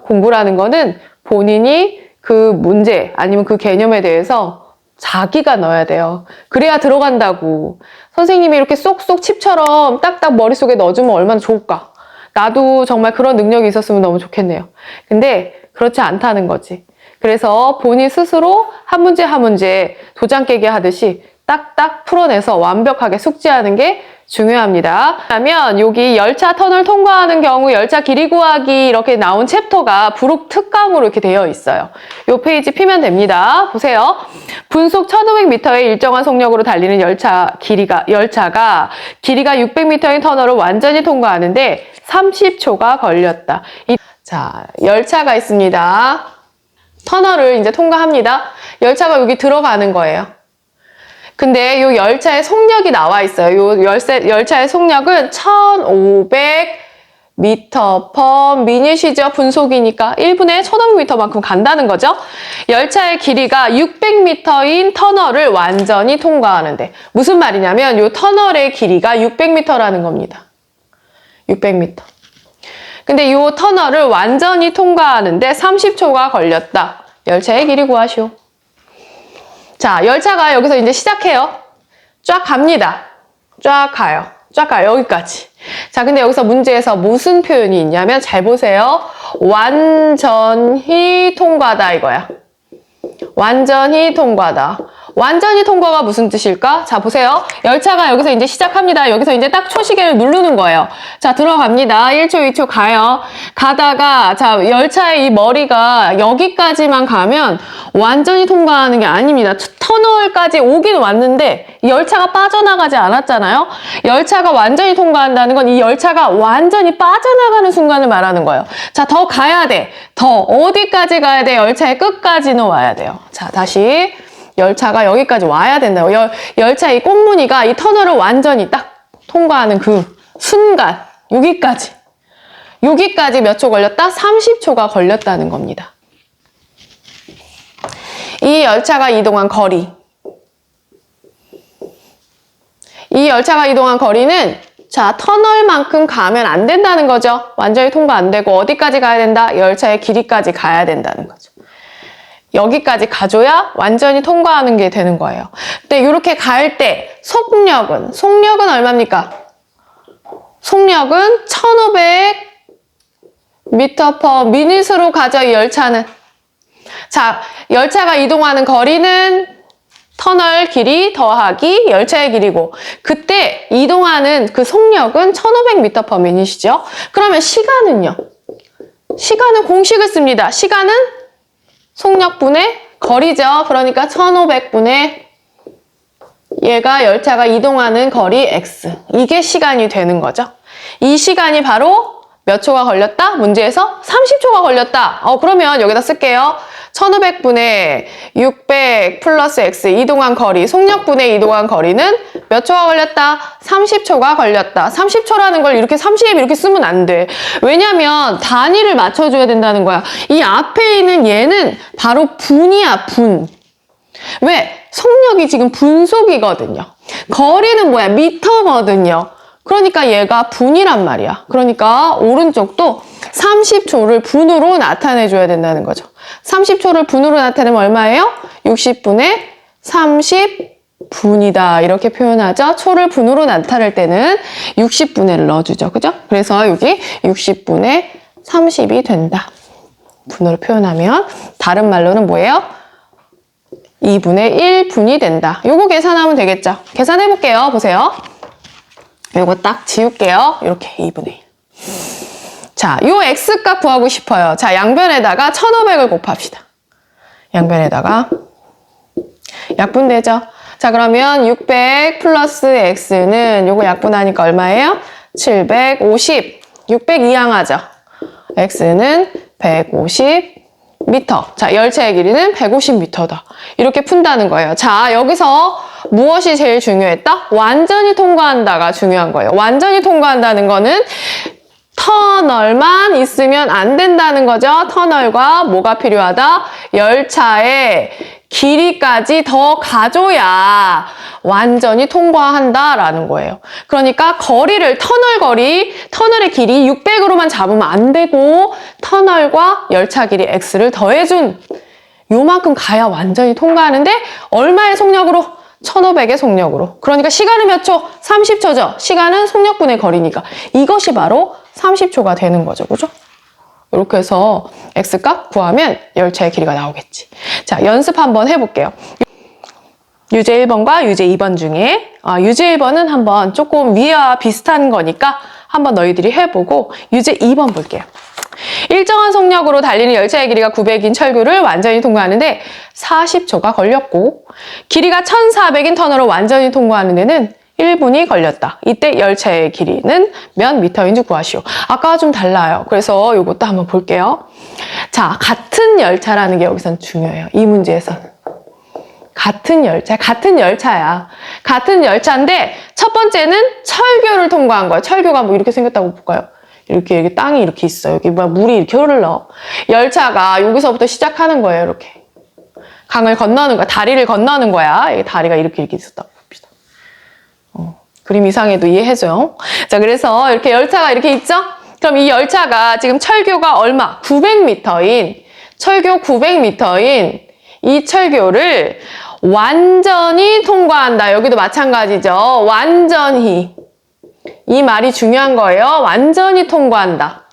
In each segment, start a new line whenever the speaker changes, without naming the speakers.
공부라는 거는 본인이 그 문제 아니면 그 개념에 대해서 자기가 넣어야 돼요. 그래야 들어간다고. 선생님이 이렇게 쏙쏙 칩처럼 딱딱 머릿속에 넣어주면 얼마나 좋을까. 나도 정말 그런 능력이 있었으면 너무 좋겠네요. 근데 그렇지 않다는 거지. 그래서 본인 스스로 한 문제 한 문제 도장 깨기 하듯이 딱딱 풀어내서 완벽하게 숙지하는 게 중요합니다. 그러면 여기 열차 터널 통과하는 경우 열차 길이 구하기 이렇게 나온 챕터가 부록 특강으로 이렇게 되어 있어요. 이 페이지 피면 됩니다. 보세요. 분속 1500m의 일정한 속력으로 달리는 열차가 길이가 600m인 터널을 완전히 통과하는데 30초가 걸렸다. 자, 열차가 있습니다. 터널을 이제 통과합니다. 열차가 여기 들어가는 거예요. 근데 이 열차의 속력이 나와 있어요. 이 열차의 속력은 1500m/min이죠. 분속이니까 1분에 1500m만큼 간다는 거죠. 열차의 길이가 600m인 터널을 완전히 통과하는데 무슨 말이냐면 이 터널의 길이가 600m라는 겁니다. 600m. 근데 이 터널을 완전히 통과하는데 30초가 걸렸다. 열차의 길이 구하시오. 자, 열차가 여기서 이제 시작해요. 쫙 갑니다. 쫙 가요. 여기까지. 자, 근데 여기서 문제에서 무슨 표현이 있냐면 잘 보세요. 완전히 통과다 이거야. 완전히 통과다. 완전히 통과가 무슨 뜻일까? 자, 보세요. 열차가 여기서 이제 시작합니다. 여기서 이제 딱 초시계를 누르는 거예요. 자, 들어갑니다. 1초, 2초 가요. 가다가, 자, 열차의 이 머리가 여기까지만 가면 완전히 통과하는 게 아닙니다. 터널까지 오긴 왔는데 열차가 빠져나가지 않았잖아요. 열차가 완전히 통과한다는 건 이 열차가 완전히 빠져나가는 순간을 말하는 거예요. 자, 더 가야 돼. 더 어디까지 가야 돼? 열차의 끝까지는 와야 돼요. 자, 다시. 열차가 여기까지 와야 된다고. 열차의 꽃무늬가 이 터널을 완전히 딱 통과하는 그 순간 여기까지 몇 초 걸렸다? 30초가 걸렸다는 겁니다. 이 열차가 이동한 거리, 이 열차가 이동한 거리는 자, 터널만큼 가면 안 된다는 거죠. 완전히 통과 안 되고 어디까지 가야 된다? 열차의 길이까지 가야 된다는 거죠. 여기까지 가줘야 완전히 통과하는 게 되는 거예요. 근데 이렇게 갈 때 속력은 얼마입니까? 속력은 1500m/min으로 가죠, 이 열차는. 자, 열차가 이동하는 거리는 터널 길이 더하기 열차의 길이고 그때 이동하는 그 속력은 1500m/min이시죠? 그러면 시간은요? 시간은 공식을 씁니다. 시간은 속력분의 거리죠. 그러니까 1500분의 얘가 열차가 이동하는 거리 x. 이게 시간이 되는 거죠. 이 시간이 바로 몇 초가 걸렸다? 문제에서 30초가 걸렸다. 그러면 여기다 쓸게요. 1500분의 600 플러스 x 이동한 거리, 속력분의 이동한 거리는 몇 초가 걸렸다? 30초가 걸렸다. 30초라는 걸 이렇게 30 이렇게 쓰면 안 돼. 왜냐면 단위를 맞춰줘야 된다는 거야. 이 앞에 있는 얘는 바로 분이야, 분. 왜? 속력이 지금 분속이거든요. 거리는 뭐야? 미터거든요. 그러니까 얘가 분이란 말이야. 그러니까 오른쪽도 30초를 분으로 나타내줘야 된다는 거죠. 30초를 분으로 나타내면 얼마예요? 60분의 30분이다. 이렇게 표현하죠. 초를 분으로 나타낼 때는 60분의를 넣어주죠. 그죠? 그래서 여기 60분의 30이 된다. 분으로 표현하면 다른 말로는 뭐예요? 2분의 1분이 된다. 요거 계산하면 되겠죠? 계산해 볼게요. 보세요. 요거 딱 지울게요. 이렇게 2분의 1. 자, 요 x값 구하고 싶어요. 자, 양변에다가 1500을 곱합시다. 양변에다가 약분되죠? 자, 그러면 600 플러스 x는 요거 약분하니까 얼마예요? 750. 600 이항하죠? x는 150m. 자, 열차의 길이는 150m다. 이렇게 푼다는 거예요. 자, 여기서 무엇이 제일 중요했다? 완전히 통과한다가 중요한 거예요. 완전히 통과한다는 거는 터널만 있으면 안 된다는 거죠. 터널과 뭐가 필요하다? 열차의 길이까지 더 가줘야 완전히 통과한다라는 거예요. 그러니까 거리를, 터널의 길이 600으로만 잡으면 안 되고 터널과 열차 길이 X를 더해준 요만큼 가야 완전히 통과하는데 얼마의 속력으로? 1500의 속력으로. 그러니까 시간은 몇 초? 30초죠. 시간은 속력분의 거리니까. 이것이 바로 30초가 되는 거죠. 그죠? 이렇게 해서 X값 구하면 열차의 길이가 나오겠지. 자, 연습 한번 해볼게요. 유제 1번과 유제 2번 중에 유제 1번은 한번 조금 위와 비슷한 거니까 한번 너희들이 해보고 유제 2번 볼게요. 일정한 속력으로 달리는 열차의 길이가 900인 철교를 완전히 통과하는데 40초가 걸렸고 길이가 1400인 터널을 완전히 통과하는 데는 1분이 걸렸다. 이때 열차의 길이는 몇 미터인지 구하시오. 아까와 좀 달라요. 그래서 이것도 한번 볼게요. 자, 같은 열차라는 게 여기선 중요해요. 이 문제에서는. 같은 열차야. 같은 열차인데 첫 번째는 철교를 통과한 거야. 철교가 뭐 이렇게 생겼다고 볼까요? 이렇게 땅이 이렇게 있어. 여기 물이 이렇게 흘러. 열차가 여기서부터 시작하는 거예요. 이렇게. 강을 건너는 거야. 다리를 건너는 거야. 다리가 이렇게 있었다고 봅시다. 그림 이상해도 이해해줘요. 자, 그래서 이렇게 열차가 이렇게 있죠? 그럼 이 열차가 지금 철교가 얼마? 900m인, 철교 900m인 이 철교를 완전히 통과한다. 여기도 마찬가지죠. 완전히. 이 말이 중요한 거예요. 완전히 통과한다.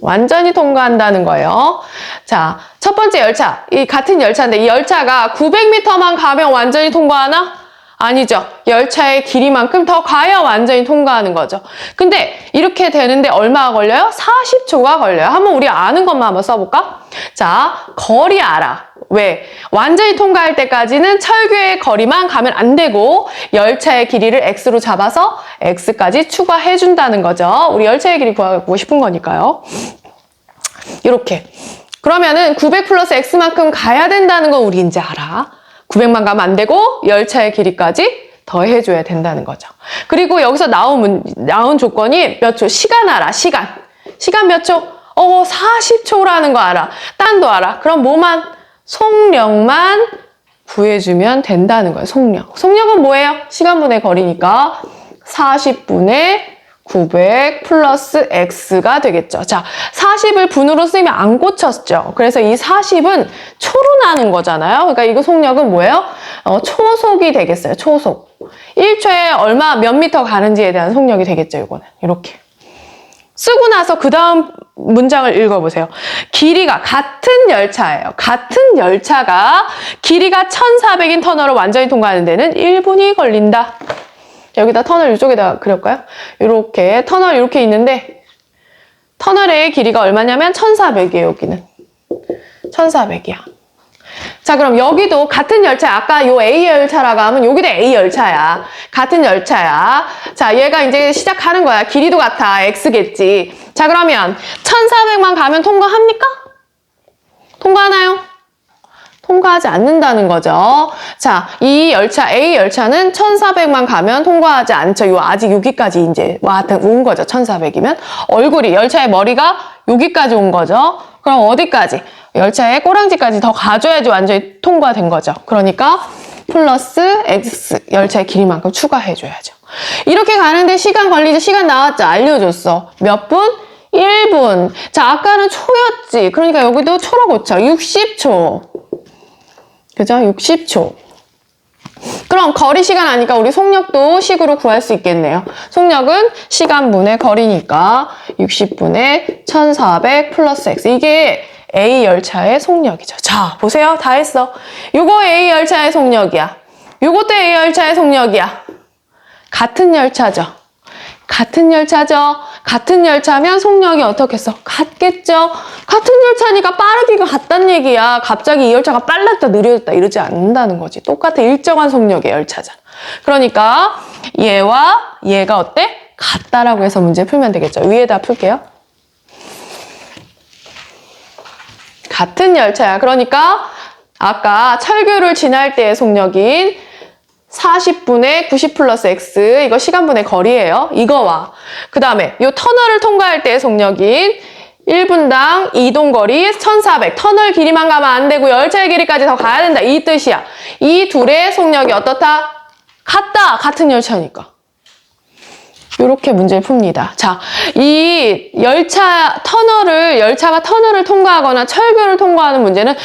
완전히 통과한다는 거예요. 자, 첫 번째 열차. 이 같은 열차인데 이 열차가 900m만 가면 완전히 통과하나? 아니죠. 열차의 길이만큼 더 가야 완전히 통과하는 거죠. 근데 이렇게 되는데 얼마가 걸려요? 40초가 걸려요. 한번 우리 아는 것만 한번 써볼까? 자, 거리 알아. 왜? 완전히 통과할 때까지는 철교의 거리만 가면 안 되고 열차의 길이를 X로 잡아서 X까지 추가해준다는 거죠. 우리 열차의 길이 구하고 싶은 거니까요. 이렇게. 그러면은 900 플러스 X만큼 가야 된다는 건 우리 이제 알아. 900만 가면 안 되고 열차의 길이까지 더해줘야 된다는 거죠. 그리고 여기서 나온 조건이 몇 초? 시간 알아, 시간. 시간 몇 초? 40초라는 거 알아. 딴도 알아. 그럼 뭐만? 속력만 구해주면 된다는 거예요. 속력. 속력은 뭐예요? 시간분의 거리니까 40분의 900 플러스 X가 되겠죠. 자, 40을 분으로 쓰면 안 고쳤죠. 그래서 이 40은 초로 나는 거잖아요. 그러니까 이거 속력은 뭐예요? 초속이 되겠어요. 초속. 1초에 얼마 몇 미터 가는지에 대한 속력이 되겠죠. 이거는. 이렇게. 쓰고 나서 그 다음 문장을 읽어보세요. 길이가 같은 열차예요. 같은 열차가 길이가 1400인 터널을 완전히 통과하는 데는 1분이 걸린다. 여기다 터널 이쪽에다 그릴까요? 이렇게 터널 이렇게 있는데 터널의 길이가 얼마냐면 1400이에요. 여기는 1400이야. 자, 그럼 여기도 같은 열차, 아까 요 A 열차라고 하면 여기도 A 열차야. 같은 열차야. 자, 얘가 이제 시작하는 거야. 길이도 같아. X겠지. 자, 그러면 1400만 가면 통과합니까? 통과하나요? 통과하지 않는다는 거죠. 자, 이 열차, A 열차는 1400만 가면 통과하지 않죠. 아직 여기까지 이제 온 거죠. 1400이면. 얼굴이, 열차의 머리가 여기까지 온 거죠. 그럼 어디까지? 열차의 꼬랑지까지 더 가줘야지 완전히 통과된 거죠. 그러니까 플러스 X, 열차의 길이만큼 추가해줘야죠. 이렇게 가는데 시간 걸리죠? 시간 나왔죠? 알려줬어. 몇 분? 1분. 자, 아까는 초였지. 그러니까 여기도 초로 고쳐. 60초. 그죠? 60초. 그럼 거리 시간 아니까 우리 속력도 식으로 구할 수 있겠네요. 속력은 시간분의 거리니까 60분의 1400 플러스 X. 이게 A 열차의 속력이죠. 자, 보세요. 다 했어. 요거 A 열차의 속력이야. 요것도 A 열차의 속력이야. 같은 열차죠. 같은 열차죠. 같은 열차면 속력이 어떻겠어? 같겠죠. 같은 열차니까 빠르기가 같다는 얘기야. 갑자기 이 열차가 빨랐다 느려졌다 이러지 않는다는 거지. 똑같은 일정한 속력의 열차잖아. 그러니까 얘와 얘가 어때? 같다라고 해서 문제 풀면 되겠죠. 위에다 풀게요. 같은 열차야. 그러니까 아까 철교를 지날 때의 속력인 40분의 90 플러스 x, 이거 시간분의 거리예요. 이거와 그 다음에 이 터널을 통과할 때의 속력인 1분당 이동거리 1400, 터널 길이만 가면 안 되고 열차의 길이까지 더 가야 된다, 이 뜻이야. 이 둘의 속력이 어떻다? 같다! 같은 열차니까. 이렇게 문제를 풉니다. 자, 이 열차가 터널을 통과하거나 철교를 통과하는 문제는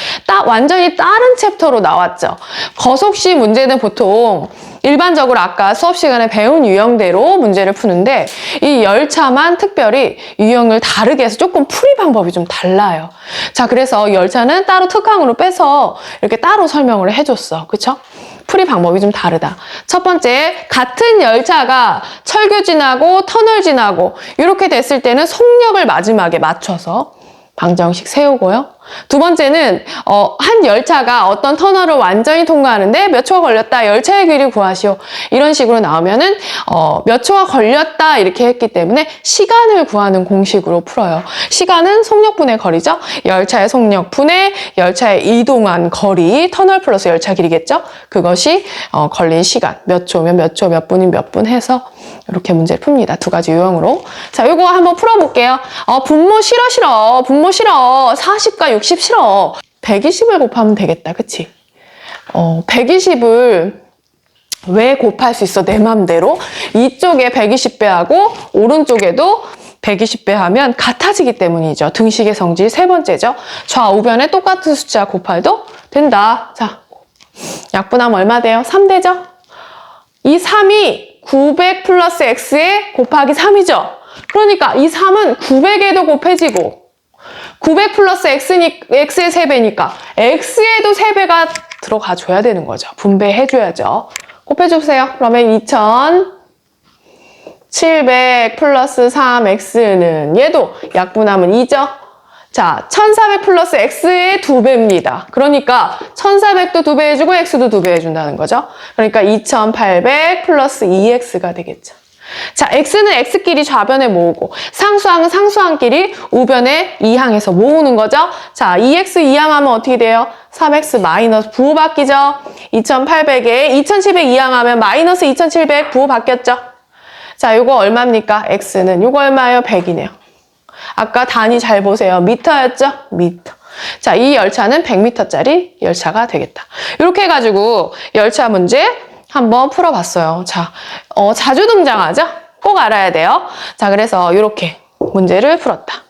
완전히 다른 챕터로 나왔죠. 거속시 문제는 보통 일반적으로 아까 수업 시간에 배운 유형대로 문제를 푸는데 이 열차만 특별히 유형을 다르게 해서 조금 풀이 방법이 좀 달라요. 자, 그래서 열차는 따로 특강으로 빼서 이렇게 따로 설명을 해줬어. 그쵸? 풀이 방법이 좀 다르다. 첫 번째, 같은 열차가 철교 지나고 터널 지나고 이렇게 됐을 때는 속력을 마지막에 맞춰서 방정식 세우고요. 두 번째는 한 열차가 어떤 터널을 완전히 통과하는데 몇 초가 걸렸다, 열차의 길이 구하시오, 이런 식으로 나오면은 몇 초가 걸렸다 이렇게 했기 때문에 시간을 구하는 공식으로 풀어요. 시간은 속력분의 거리죠. 열차의 속력분의 열차의 이동한 거리, 터널 플러스 열차 길이겠죠. 그것이 걸린 시간, 몇 초면 몇 초, 몇 분이면 몇 분 해서 이렇게 문제를 풉니다. 두 가지 유형으로. 자, 요거 한번 풀어볼게요. 분모 싫어. 분모 싫어. 40과 60 싫어. 120을 곱하면 되겠다. 그치? 120을 왜 곱할 수 있어? 내 맘대로. 이쪽에 120배 하고 오른쪽에도 120배 하면 같아지기 때문이죠. 등식의 성질 세 번째죠. 좌우변에 똑같은 숫자 곱해도 된다. 자, 약분하면 얼마 돼요? 3되죠? 이 3이 900 플러스 x에 곱하기 3이죠. 그러니까 이 3은 900에도 곱해지고 900 플러스 x의 3배니까 x에도 3배가 들어가 줘야 되는 거죠. 분배해 줘야죠. 곱해주세요. 그러면 2700 플러스 3x는 얘도 약분하면 2죠. 자, 1400 플러스 x의 2배입니다. 그러니까 1400도 2배 해주고 x도 2배 해준다는 거죠. 그러니까 2800 플러스 2x가 되겠죠. 자, x는 x끼리 좌변에 모으고 상수항은 상수항끼리 우변에 2항에서 모으는 거죠. 자, 2x 2항 하면 어떻게 돼요? 3x 마이너스 부호 바뀌죠. 2800에 2700 2항 하면 마이너스 2700 부호 바뀌었죠. 자, 요거 얼마입니까? x는 요거 얼마예요? 100이네요. 아까 단위 잘 보세요. 미터였죠? 미터. 자, 이 열차는 100m짜리 열차가 되겠다. 이렇게 해가지고 열차 문제 한번 풀어봤어요. 자, 자주 등장하죠? 꼭 알아야 돼요. 자, 그래서 이렇게 문제를 풀었다.